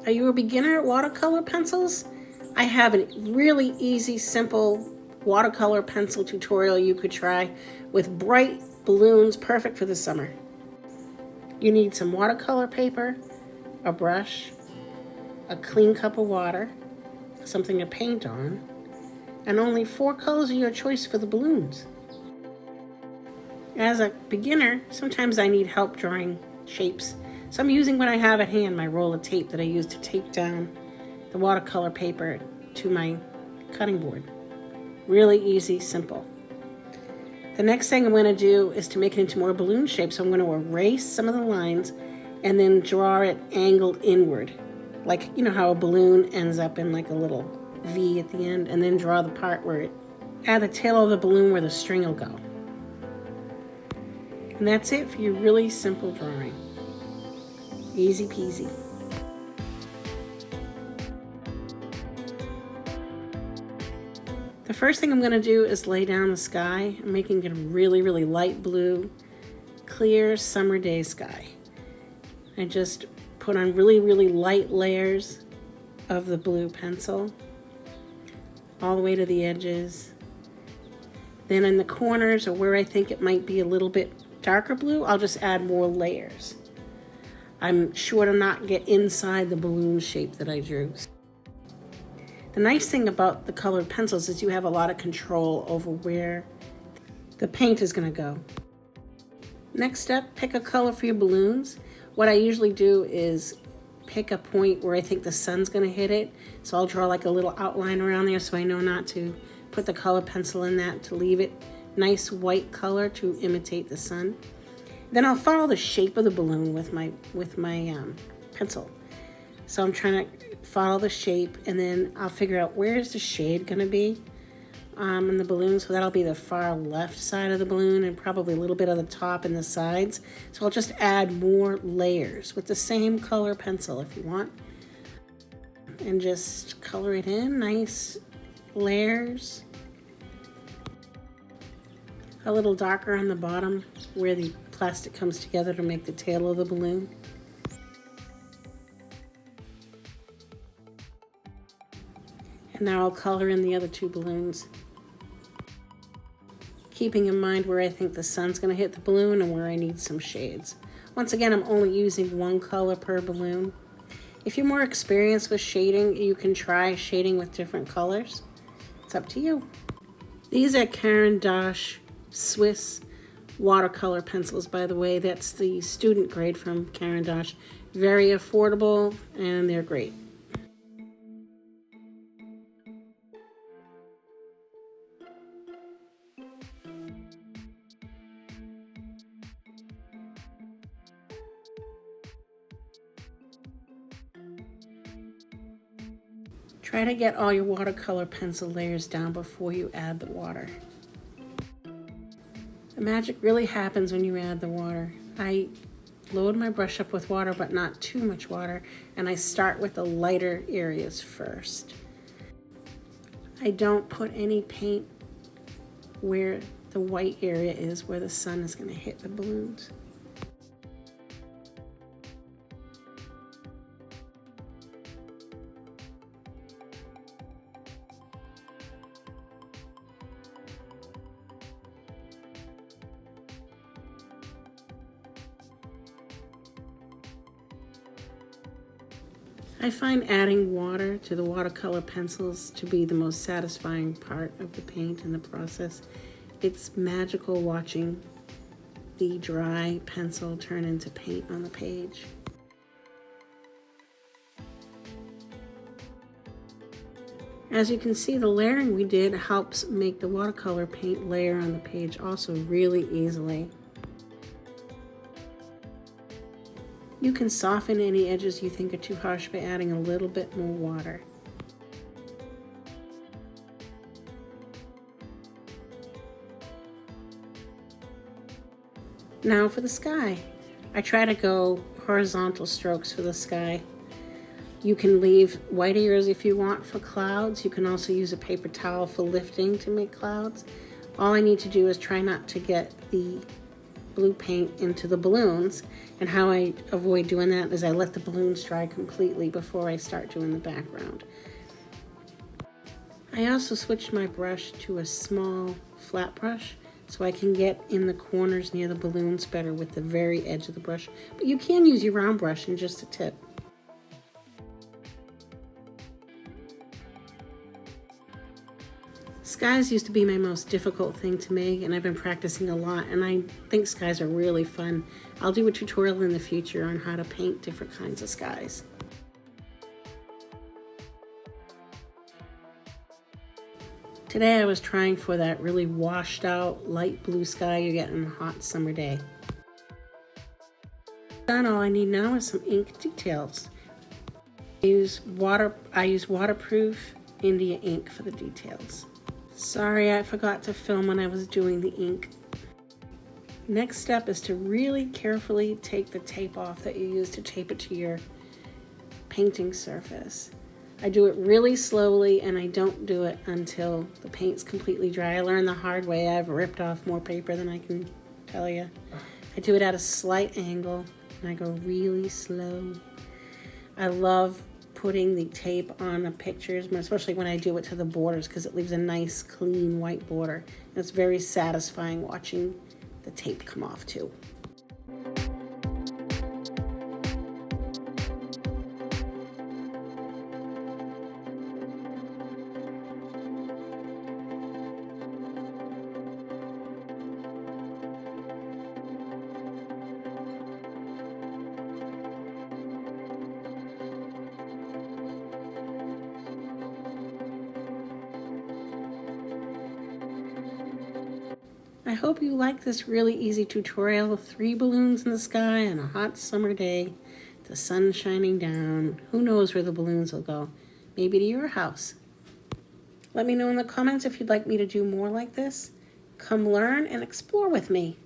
Are you a beginner at watercolor pencils? I have a really easy, simple watercolor pencil tutorial you could try with bright balloons, perfect for the summer. You need some watercolor paper, a brush, a clean cup of water, something to paint on, and only 4 colors of your choice for the balloons. As a beginner, sometimes I need help drawing shapes. So I'm using what I have at hand, my roll of tape that I use to tape down the watercolor paper to my cutting board. Really easy, simple. The next thing I'm going to do is to make it into more balloon shapes. So I'm going to erase some of the lines and then draw it angled inward. Like, you know how a balloon ends up in like a little V at the end, and then draw the part where it, add the tail of the balloon where the string will go. And that's it for your really simple drawing. Easy peasy. The first thing I'm going to do is lay down the sky. I'm making it a really, really light blue, clear summer day sky. I just put on really, really light layers of the blue pencil all the way to the edges. Then in the corners or where I think it might be a little bit darker blue, I'll just add more layers. I'm sure to not get inside the balloon shape that I drew. The nice thing about the colored pencils is you have a lot of control over where the paint is going to go. Next step, pick a color for your balloons. What I usually do is pick a point where I think the sun's going to hit it. So I'll draw like a little outline around there so I know not to put the colored pencil in that, to leave it nice white color to imitate the sun. Then I'll follow the shape of the balloon with my pencil. So I'm trying to follow the shape, and then I'll figure out where is the shade going to be in the balloon. So that'll be the far left side of the balloon and probably a little bit of the top and the sides. So I'll just add more layers with the same color pencil if you want. And just color it in, nice layers. A little darker on the bottom where the plastic comes together to make the tail of the balloon. And now I'll color in the other 2 balloons, keeping in mind where I think the sun's going to hit the balloon and where I need some shades. Once again, I'm only using 1 color per balloon. If you're more experienced with shading, you can try shading with different colors. It's up to you. These are Caran d'Ache Swiss watercolor pencils, by the way. That's the student grade from Caran d'Ache. Very affordable, and they're great. Try to get all your watercolor pencil layers down before you add the water. The magic really happens when you add the water. I load my brush up with water, but not too much water, and I start with the lighter areas first. I don't put any paint where the white area is, where the sun is going to hit the balloons. I find adding water to the watercolor pencils to be the most satisfying part of the paint and the process. It's magical watching the dry pencil turn into paint on the page. As you can see, the layering we did helps make the watercolor paint layer on the page also really easily. You can soften any edges you think are too harsh by adding a little bit more water. Now for the sky. I try to go horizontal strokes for the sky. You can leave white areas if you want for clouds. You can also use a paper towel for lifting to make clouds. All I need to do is try not to get the blue paint into the balloons. And how I avoid doing that is I let the balloons dry completely before I start doing the background. I also switched my brush to a small flat brush so I can get in the corners near the balloons better with the very edge of the brush. But you can use your round brush and just a tip. Skies used to be my most difficult thing to make, and I've been practicing a lot, and I think skies are really fun. I'll do a tutorial in the future on how to paint different kinds of skies. Today I was trying for that really washed out light blue sky you get on a hot summer day. Done. All I need now is some ink details. I use waterproof India ink for the details. Sorry, I forgot to film when I was doing the ink. Next step is to really carefully take the tape off that you use to tape it to your painting surface. I do it really slowly, and I don't do it until the paint's completely dry. I learned the hard way. I've ripped off more paper than I can tell you. I do it at a slight angle, and I go really slow. I love putting the tape on the pictures, especially when I do it to the borders, because it leaves a nice clean white border. It's very satisfying watching the tape come off too. I hope you like this really easy tutorial. 3 balloons in the sky on a hot summer day. The sun shining down. Who knows where the balloons will go? Maybe to your house. Let me know in the comments if you'd like me to do more like this. Come learn and explore with me.